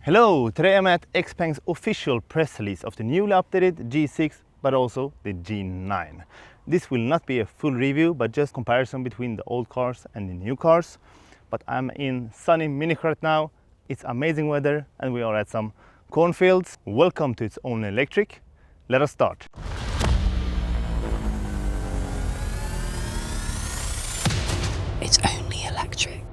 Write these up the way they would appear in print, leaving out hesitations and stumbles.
Hello, today I'm at XPeng's official press release of the newly updated G6 but also the G9. This will not be a full review but just comparison between the old cars and the new cars. But I'm in sunny Munich right now, it's amazing weather and we are at some cornfields. Welcome to It's Only Electric. Let us start. It's only electric.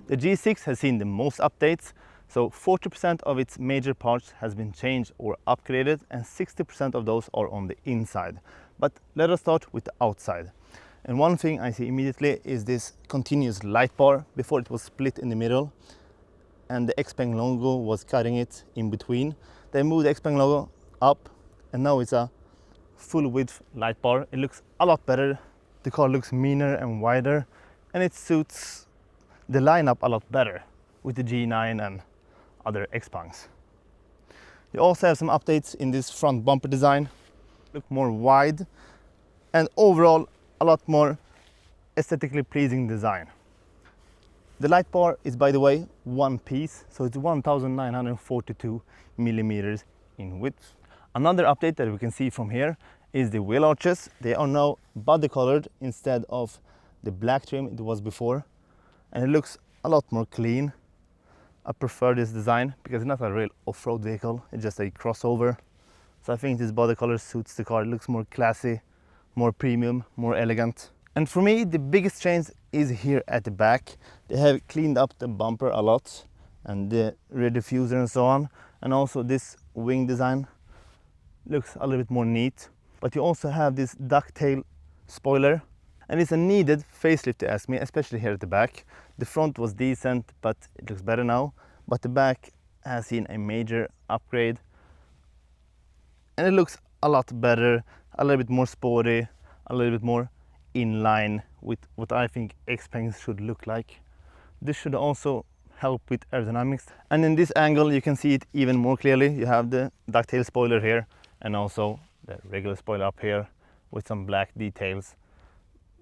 The G6 has seen the most updates, so 40% of its major parts has been changed or upgraded and 60% of those are on the inside. But let us start with the outside. And one thing I see immediately is this continuous light bar. Before it was split in the middle and the XPeng logo was cutting it in between. They moved the XPeng logo up and now it's a full width light bar. It looks a lot better. The car looks meaner and wider and it suits the lineup a lot better with the G9 and other XPengs. You also have some updates in this front bumper design. Look more wide and overall a lot more aesthetically pleasing design. The light bar is, by the way, one piece, so it's 1942 millimeters in width. Another update that we can see from here is the wheel arches. They are now body colored instead of the black trim it was before. And it looks a lot more clean. I prefer this design because it's not a real off-road vehicle, it's just a crossover. So I think this body color suits the car. It looks more classy, more premium, more elegant. And for me, the biggest change is here at the back. They have cleaned up the bumper a lot and the rear diffuser and so on. And also this wing design looks a little bit more neat. But you also have this ducktail spoiler. And it's a needed facelift, you ask me, especially here at the back. The front was decent, but it looks better now. But the back has seen a major upgrade. And it looks a lot better, a little bit more sporty, a little bit more in line with what I think XPeng should look like. This should also help with aerodynamics. And in this angle, you can see it even more clearly. You have the ducktail spoiler here and also the regular spoiler up here with some black details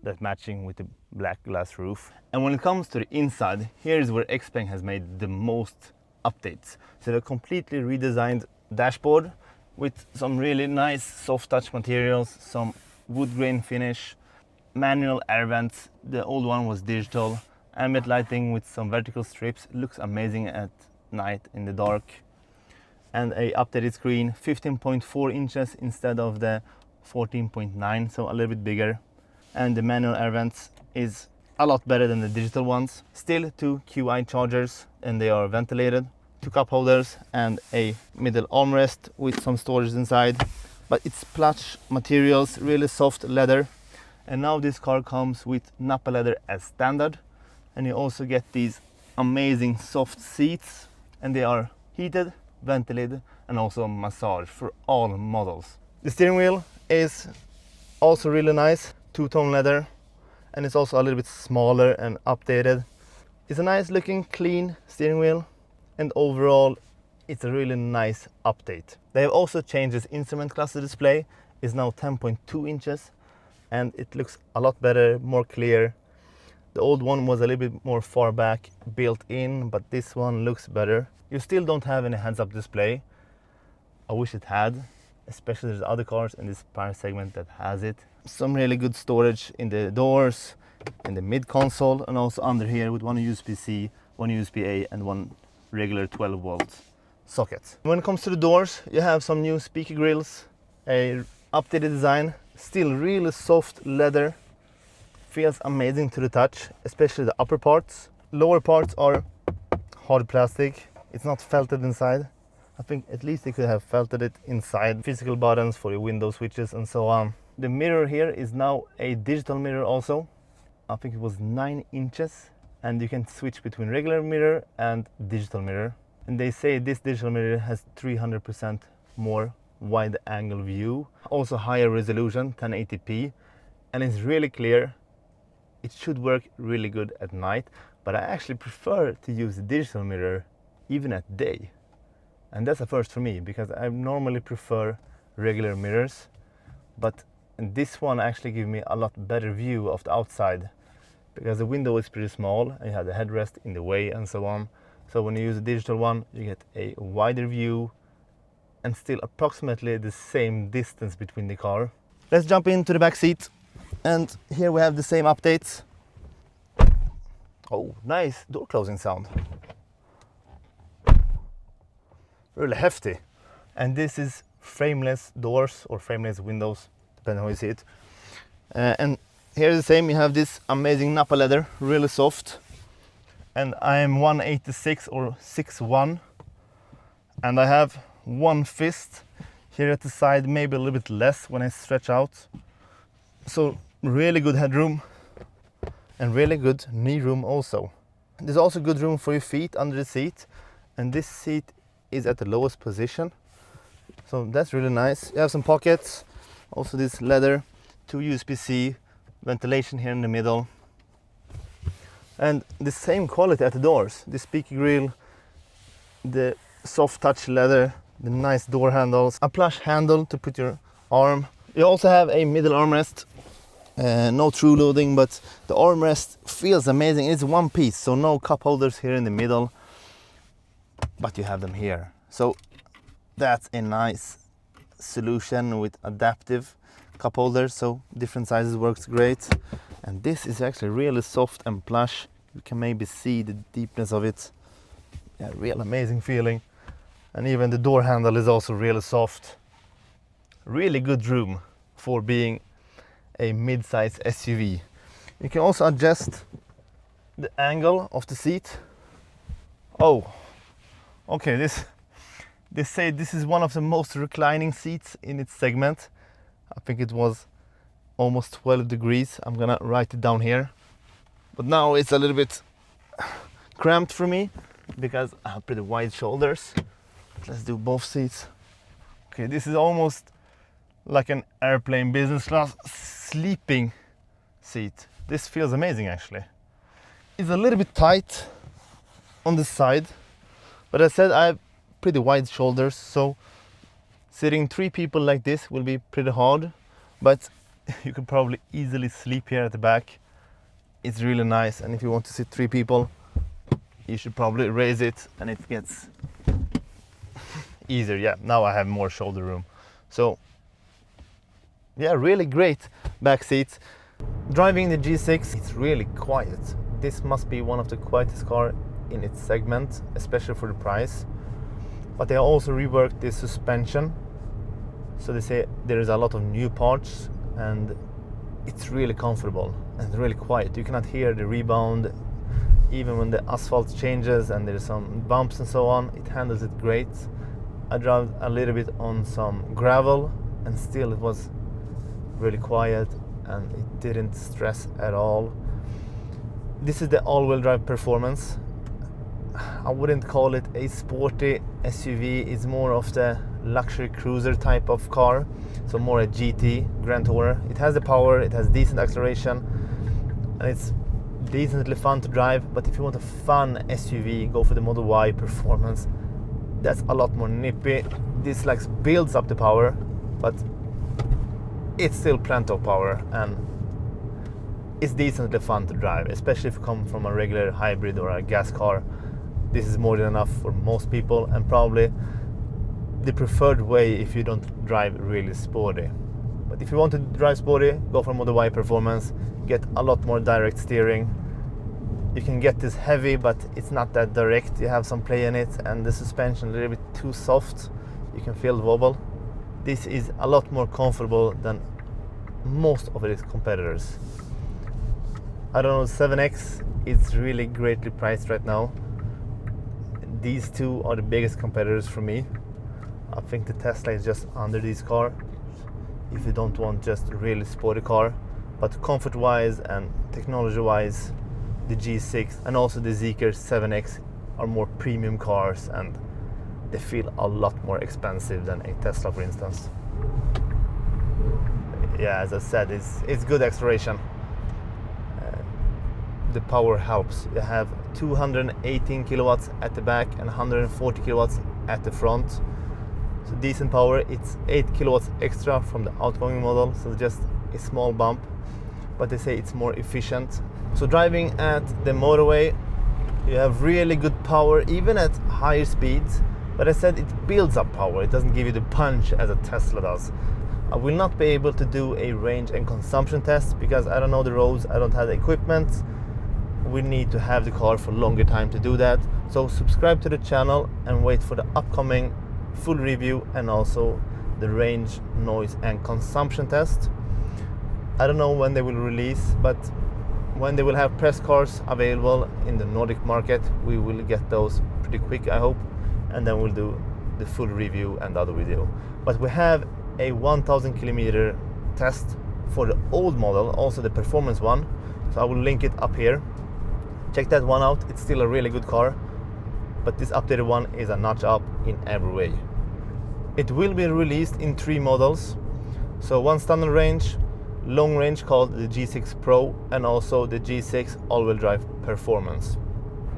that matching with the black glass roof. And when it comes to the inside, here is where XPeng has made the most updates. So they completely redesigned dashboard with some really nice soft touch materials, some wood grain finish, manual air vents. The old one was digital, ambient lighting with some vertical strips. It looks amazing at night in the dark. And a updated screen, 15.4 inches instead of the 14.9, so a little bit bigger. And the manual air vents is a lot better than the digital ones. Still two QI chargers and they are ventilated. Two cup holders and a middle armrest with some storage inside. But it's plush materials, really soft leather. And now this car comes with Nappa leather as standard. And you also get these amazing soft seats. And they are heated, ventilated and also massage for all models. The steering wheel is also really nice. Two-tone leather and it's also a little bit smaller and updated. It's a nice looking clean steering wheel and overall it's a really nice update. They have also changed this instrument cluster display. It's now 10.2 inches and it looks a lot better, more clear. The old one was a little bit more far back built in, but this one looks better. You still don't have any heads-up display. I wish it had, especially there's other cars in this price segment that has it. Some really good storage in the doors, in the mid console and also under here with one USB-C, one USB-A and one regular 12 volt socket. When it comes to the doors, you have some new speaker grills, a updated design, still really soft leather, feels amazing to the touch, especially the upper parts. Lower parts are hard plastic, it's not felted inside. I think at least they could have felted it inside. Physical buttons for your window switches and so on. The mirror here is now a digital mirror also. I think it was 9 inches and you can switch between regular mirror and digital mirror. And they say this digital mirror has 300% more wide angle view, also higher resolution, 1080p, and it's really clear. It should work really good at night, but I actually prefer to use the digital mirror even at day. And that's a first for me, because I normally prefer regular mirrors, but this one actually gives me a lot better view of the outside, because the window is pretty small and you have the headrest in the way and so on. So when you use a digital one, you get a wider view and still approximately the same distance between the car. Let's jump into the back seat, and here we have the same updates. Oh, nice door closing sound. Really hefty. And this is frameless doors or frameless windows, depending on how you see it. And here's the same, you have this amazing Nappa leather, really soft. And I am 186 or 6'1", and I have one fist here at the side, maybe a little bit less when I stretch out. So really good headroom and really good knee room also. There's also good room for your feet under the seat, and this seat is at the lowest position, so that's really nice. You have some pockets, also this leather, 2 USB-C, ventilation here in the middle, and the same quality at the doors. The speaker grill, the soft touch leather, the nice door handles, a plush handle to put your arm. You also have a middle armrest, no true loading, but the armrest feels amazing. It's one piece, so no cup holders here in the middle, but you have them here. So that's a nice solution with adaptive cup holders, so different sizes works great. And this is actually really soft and plush. You can maybe see the deepness of it. Yeah, real amazing feeling. And even the door handle is also really soft. Really good room for being a mid-size SUV. You can also adjust the angle of the seat. Oh, okay, they say this is one of the most reclining seats in its segment. I think it was almost 12 degrees. I'm gonna write it down here. But now it's a little bit cramped for me because I have pretty wide shoulders. Let's do both seats. Okay, this is almost like an airplane business class sleeping seat. This feels amazing actually. It's a little bit tight on the side, but as I said, I have pretty wide shoulders, so sitting 3 people like this will be pretty hard, but you could probably easily sleep here at the back. It's really nice, and if you want to sit 3 people, you should probably raise it and it gets easier. Yeah, now I have more shoulder room. So yeah, really great back seats. Driving the G6, it's really quiet. This must be one of the quietest cars in its segment, especially for the price. But they also reworked the suspension, so they say there is a lot of new parts, and it's really comfortable and really quiet. You cannot hear the rebound even when the asphalt changes and there's some bumps and so on. It handles it great. I drove a little bit on some gravel and still it was really quiet and it didn't stress at all. This is the all-wheel drive performance. I wouldn't call it a sporty SUV. It's more of the luxury cruiser type of car, so more a GT, Grand Tourer. It has the power, it has decent acceleration, and it's decently fun to drive. But if you want a fun SUV, go for the Model Y performance. That's a lot more nippy. This like builds up the power, but it's still plenty of power, and it's decently fun to drive, especially if you come from a regular hybrid or a gas car. This is more than enough for most people, and probably the preferred way if you don't drive really sporty. But if you want to drive sporty, go for Model Y performance. Get a lot more direct steering. You can get this heavy, but it's not that direct. You have some play in it, and the suspension a little bit too soft. You can feel the wobble. This is a lot more comfortable than most of its competitors. I don't know, 7X is really greatly priced right now. These two are the biggest competitors for me. I think the Tesla is just under these cars if you don't want just a really sporty car. But comfort-wise and technology-wise, the G6 and also the Zeekr 7X are more premium cars, and they feel a lot more expensive than a Tesla, for instance. Yeah, as I said, it's good acceleration. The power helps. You have 218 kilowatts at the back and 140 kilowatts at the front. So decent power. It's 8 kilowatts extra from the outgoing model, so just a small bump, but they say it's more efficient. So driving at the motorway, you have really good power even at higher speeds, but I said it builds up power. It doesn't give you the punch as a Tesla does. I will not be able to do a range and consumption test because I don't know the roads, I don't have the equipment. We need to have the car for longer time to do that. So subscribe to the channel and wait for the upcoming full review and also the range, noise and consumption test. I don't know when they will release, but when they will have press cars available in the Nordic market, we will get those pretty quick, I hope, and then we'll do the full review and the other video. But we have a 1000 kilometer test for the old model, also the performance one, so I will link it up here. Check that one out. It's still a really good car, but this updated one is a notch up in every way. It will be released in 3 models, so one standard range, long range called the G6 Pro, and also the G6 all-wheel drive performance.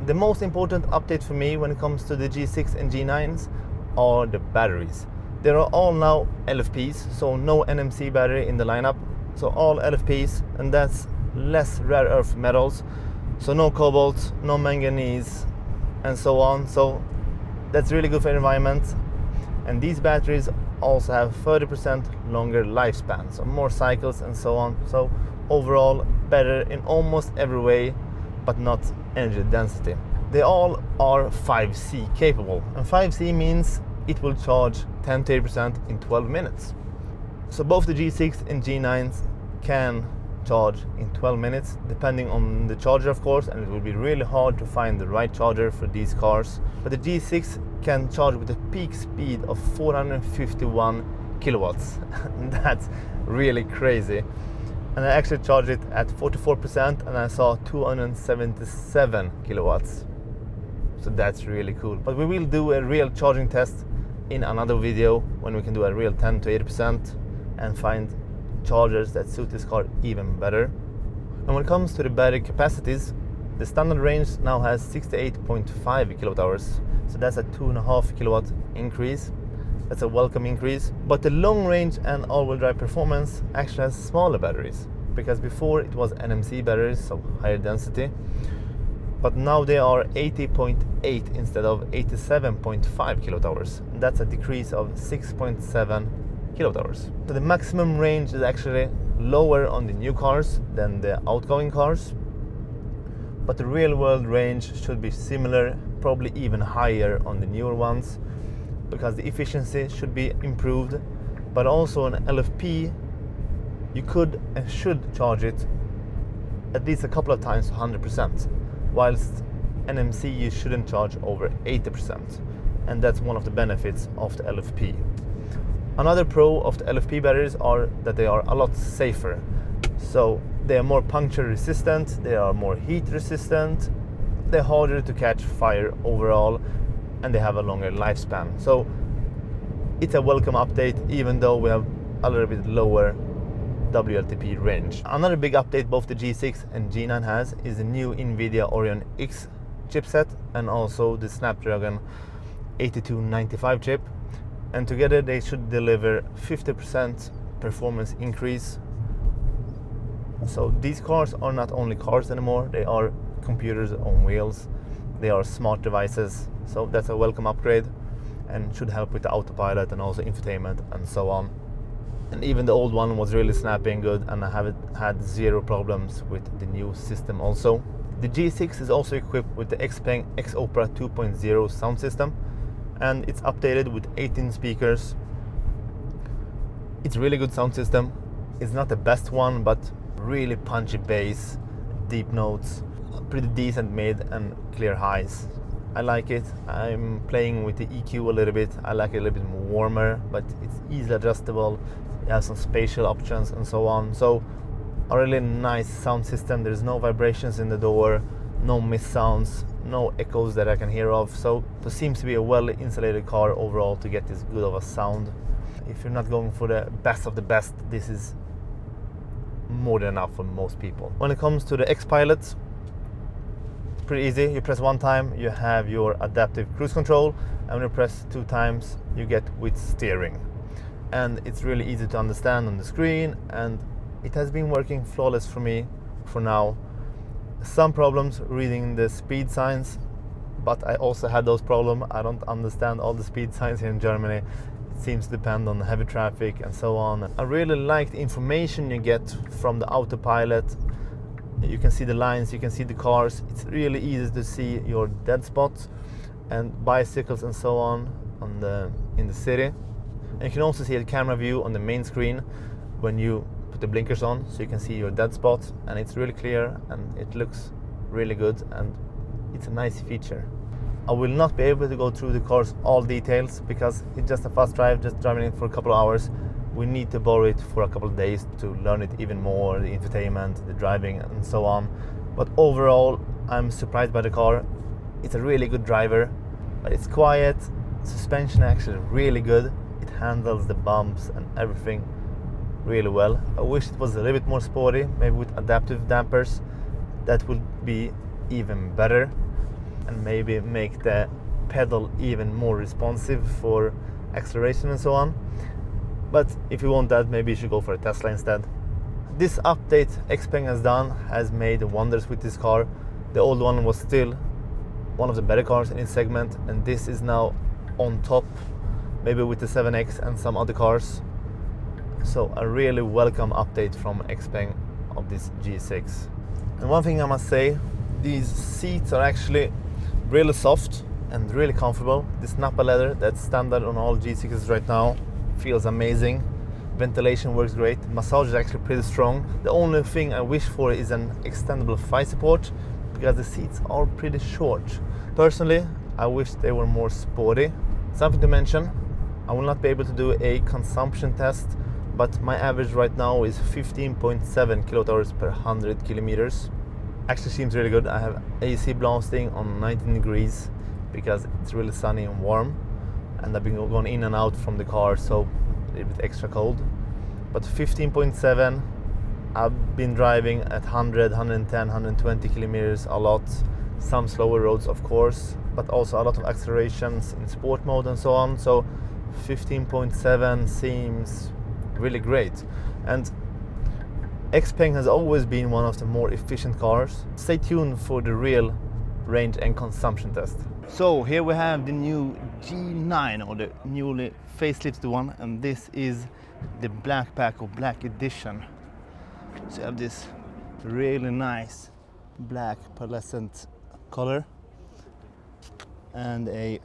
The most important update for me when it comes to the G6 and G9s are the batteries. They are all now LFPs, so no NMC battery in the lineup, so all LFPs, and that's less rare earth metals, so no cobalt, no manganese and so on, so that's really good for the environment. And these batteries also have 30% longer lifespan, so more cycles and so on, so overall better in almost every way, but not energy density. They all are 5C capable, and 5C means it will charge 10 to 80% in 12 minutes. So both the G6 and G9s can charge in 12 minutes, depending on the charger of course, and it will be really hard to find the right charger for these cars. But the G6 can charge with a peak speed of 451 kilowatts. That's really crazy. And I actually charged it at 44% and I saw 277 kilowatts. So that's really cool. But we will do a real charging test in another video when we can do a real 10 to 80% and find chargers that suit this car even better. And when it comes to the battery capacities, the standard range now has 68.5 kilowatt hours, so that's a 2.5 kilowatt increase. That's a welcome increase. But the long range and all-wheel drive performance actually has smaller batteries, because before it was NMC batteries, so higher density, but now they are 80.8 instead of 87.5 kilowatt hours. And that's a decrease of 6.7 kilowatt hours. So the maximum range is actually lower on the new cars than the outgoing cars, but the real world range should be similar, probably even higher on the newer ones, because the efficiency should be improved. But also an LFP, you could and should charge it at least a couple of times to 100%, whilst NMC you shouldn't charge over 80%, and that's one of the benefits of the LFP. Another pro of the LFP batteries are that they are a lot safer. So they are more puncture resistant, they are more heat resistant, they're harder to catch fire overall, and they have a longer lifespan. So it's a welcome update, even though we have a little bit lower WLTP range. Another big update both the G6 and G9 has is the new NVIDIA Orion X chipset and also the Snapdragon 8295 chip. And together they should deliver 50% performance increase. So these cars are not only cars anymore, they are computers on wheels, they are smart devices, so that's a welcome upgrade and should help with the autopilot and also infotainment and so on. And even the old one was really snappy and good, and I haven't had zero problems with the new system also. The G6 is also equipped with the XPeng X Opera 2.0 sound system, and it's updated with 18 speakers. It's a really good sound system. It's not the best one, but really punchy bass, deep notes, pretty decent mid and clear highs. I like it. I'm playing with the EQ a little bit. I like it a little bit more warmer, but it's easily adjustable. It has some spatial options and so on. So a really nice sound system. There's no vibrations in the door, no missed sounds, no echoes that I can hear of. So it seems to be a well insulated car overall to get this good of a sound. If you're not going for the best of the best, this is more than enough for most people. When it comes to the X-Pilot, pretty easy. You press one time, you have your adaptive cruise control, and when you press two times, you get with steering. And it's really easy to understand on the screen, and it has been working flawless for me for now. Some problems reading the speed signs, but I also had those problems. I don't understand all the speed signs here in Germany. It seems to depend on heavy traffic and so on. I really like the information you get from the autopilot. You can see the lines, you can see the cars. It's really easy to see your dead spots and bicycles and so on in the city. And you can also see the camera view on the main screen when you put the blinkers on, so you can see your dead spot, and it's really clear and it looks really good, and it's a nice feature. I will not be able to go through the car's all details because it's just a fast drive, just driving it for a couple of hours. We need to borrow it for a couple of days to learn it even more, the infotainment, the driving and so on. But overall, I'm surprised by the car. It's a really good driver, but it's quiet. Suspension actually really good. It handles the bumps and everything really well. I wish it was a little bit more sporty, maybe with adaptive dampers. That would be even better, and maybe make the pedal even more responsive for acceleration and so on. But if you want that, maybe you should go for a Tesla instead. This update XPeng has done has made wonders with this car. The old one was still one of the better cars in its segment, and this is now on top, maybe with the 7X and some other cars. So a really welcome update from XPeng of this G6. And one thing I must say, these seats are actually really soft and really comfortable. This Nappa leather that's standard on all G6s right now feels amazing. Ventilation works great. Massage is actually pretty strong. The only thing I wish for is an extendable thigh support, because the seats are pretty short. Personally, I wish they were more sporty. Something to mention, I will not be able to do a consumption test, but my average right now is 15.7 kilowatt-hours per 100 kilometers. Actually seems really good. I have AC blasting on 19 degrees because it's really sunny and warm, and I've been going in and out from the car, so a little bit extra cold. But 15.7, I've been driving at 100, 110, 120 kilometers a lot. Some slower roads, of course, but also a lot of accelerations in sport mode and so on. So 15.7 seems really great. And XPeng has always been one of the more efficient cars. Stay tuned for the real range and consumption test. So here we have the new G9, or the newly facelifted one, and this is the black pack or black edition. So you have this really nice black pearlescent color and a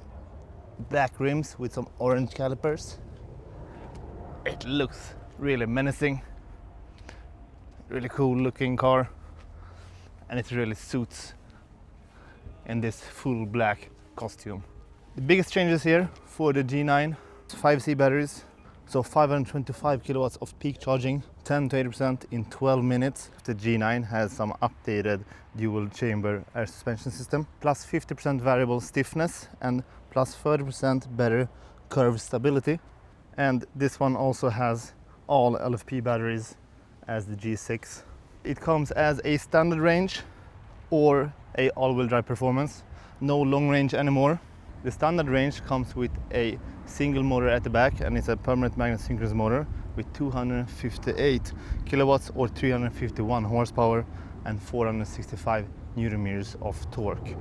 black rims with some orange calipers. It looks really menacing, really cool looking car, and it really suits in this full black costume. The biggest changes here for the G9, 5C batteries, so 525 kilowatts of peak charging, 10 to 80% in 12 minutes. The G9 has some updated dual chamber air suspension system, plus 50% variable stiffness and plus 30% better curve stability. And this one also has all LFP batteries as the G6. It comes as a standard range or a all-wheel drive performance, no long range anymore. The standard range comes with a single motor at the back, and it's a permanent magnet synchronous motor with 258 kilowatts or 351 horsepower and 465 newton meters of torque.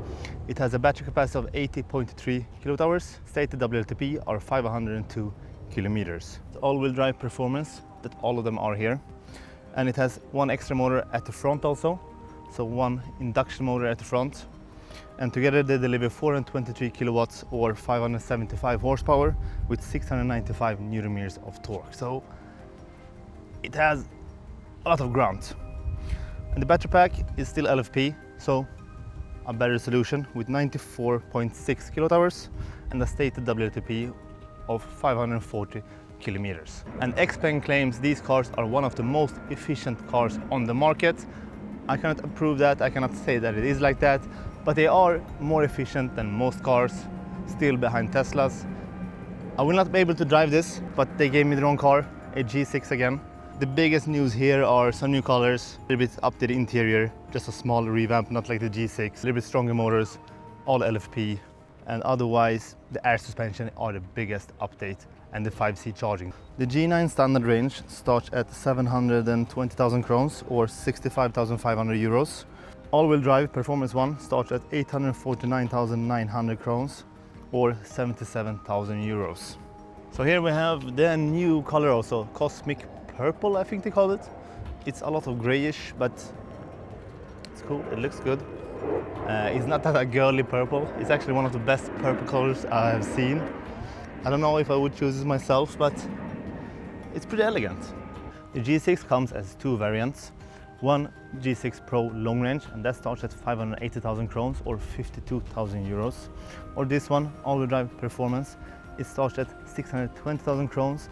It has a battery capacity of 80.3 kilowatt hours. Stated WLTP are 502 kilometers. The all-wheel drive performance, that all of them are here, and it has one extra motor at the front also, so one induction motor at the front, and together they deliver 423 kilowatts or 575 horsepower with 695 newton meters of torque. So it has a lot of grunt. And the battery pack is still LFP, so a better solution with 94.6 kilowatt hours and a stated WLTP of 540 kilometers. And XPeng claims these cars are one of the most efficient cars on the market. I cannot approve that, I cannot say that it is like that, but they are more efficient than most cars, still behind Teslas. I will not be able to drive this, but they gave me the wrong car, a G6 again. The biggest news here are some new colors, a little bit updated interior, just a small revamp, not like the G6, a little bit stronger motors, all LFP, and otherwise the air suspension are the biggest update and the 5C charging. The G9 standard range starts at 720,000 crowns or 65,500 euros. All-wheel drive Performance 1 starts at 849,900 crowns or 77,000 euros. So here we have the new color also, Cosmic Purple I think they call it. It's a lot of grayish, but it's cool, it looks good. It's not that a girly purple, it's actually one of the best purple colors I have seen. I don't know if I would choose it myself, but it's pretty elegant. The G6 comes as two variants. One G6 Pro long range, and that starts at 580,000 crowns or 52,000 euros. Or this one, all-wheel drive performance, it starts at 620,000 crowns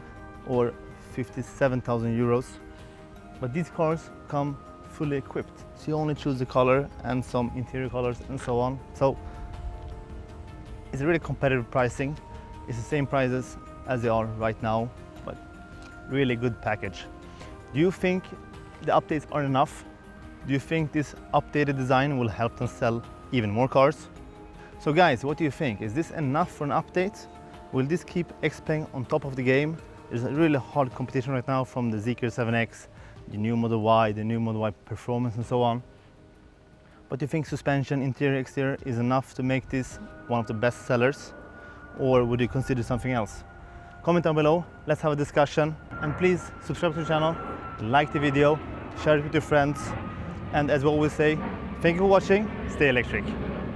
or 57,000 euros. But these cars come fully equipped, so you only choose the color and some interior colors and so on. So it's a really competitive pricing. It's the same prices as they are right now, but really good package. Do you think the updates are enough? Do you think this updated design will help them sell even more cars? So guys, what do you think? Is this enough for an update? Will this keep XPeng on top of the game? There's a really hard competition right now from the Zeekr 7X, the new Model Y, the new Model Y Performance and so on. But do you think suspension, interior, exterior is enough to make this one of the best sellers? Or would you consider something else? Comment down below, let's have a discussion. And please subscribe to the channel, like the video, share it with your friends. And as we always say, thank you for watching, stay electric.